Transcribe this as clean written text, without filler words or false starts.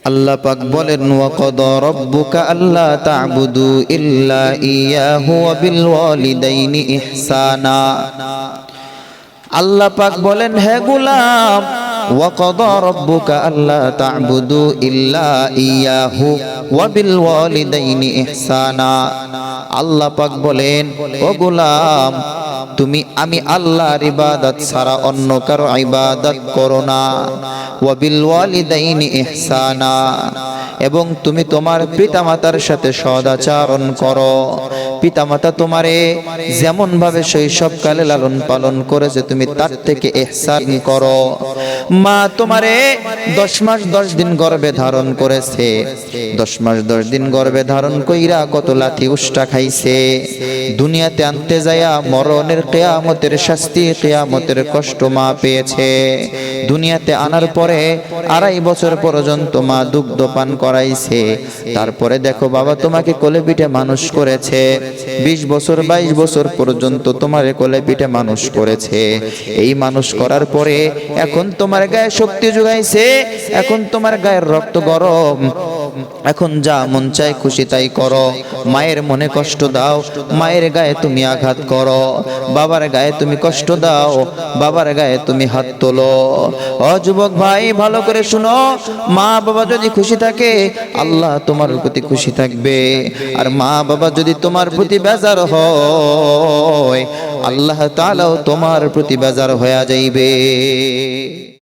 আল্লাহ পাক বলেন ওয়া ক্বাদা রাব্বুকা আল্লা তা'বুদু ইল্লা ইয়াহু ওয়া বিল ওয়ালিদাইনি ইহসানা। আল্লাহ পাক বলেন হে গোলাম ওয়া ক্বাদা রাব্বুকা আল্লা তা'বুদু ইল্লা ইয়াহু ওয়া বিল ওয়ালিদাইনি ইহসানা। আল্লাহ পাক বলেন ও গোলাম আমি আল্লাহর ইবাদত ছাড়া অন্য কারো ইবাদত করো না। ওয়া বিল ওয়ালিদাইনি ইহসানা, এবং তুমি তোমার পিতামাতার সাথে সদাচরণ করো। পিতামাতা তোমারে যেমন ভাবে শৈশবকালে লালন পালন করেছে তুমি তার থেকে ইহসান করো। মা তোমারে 10 মাস 10 দিন গর্ভে ধারণ করেছে, 10 মাস 10 দিন গর্ভে ধারণ কইরা কত লাথি উষ্টা খাইছে, দুনিয়াতে আনতে যায়া মরণের কিয়ামতের শাস্তি কিয়ামতের কষ্ট মা পেয়েছে। দুনিয়াতে আনার পরে 2.5 বছর পর্যন্ত মা দুগ্ধ পান করাইছে। তারপরে দেখো বাবা তোমাকে কোলে পিঠে মানুষ করেছে, 20 বছর 22 বছর পর্যন্ত তোমারে কোলে পিঠে মানুষ করেছে। এই মানুষ করার পরে এখন তোমার গায়ে শক্তি যোগাইছে, এখন তোমার গায়ের রক্ত গরম, এখন যা মন চায় খুশি তাই করো। মায়ের মনে কষ্ট দাও, মায়ের গায়ে তুমি আঘাত করো। বাবার গায়ে তুমি কষ্ট দাও, বাবার গায়ে তুমি হাত তোলো। ও যুবক ভাই ভালো করে শুনো, মা বাবা যদি খুশি থাকে আল্লাহ তোমার প্রতি খুশি থাকবে, আর মা বাবা যদি তোমার প্রতি বেজার হয় আল্লাহ তাআলাও তোমার প্রতি বেজার হয়ে যাইবে।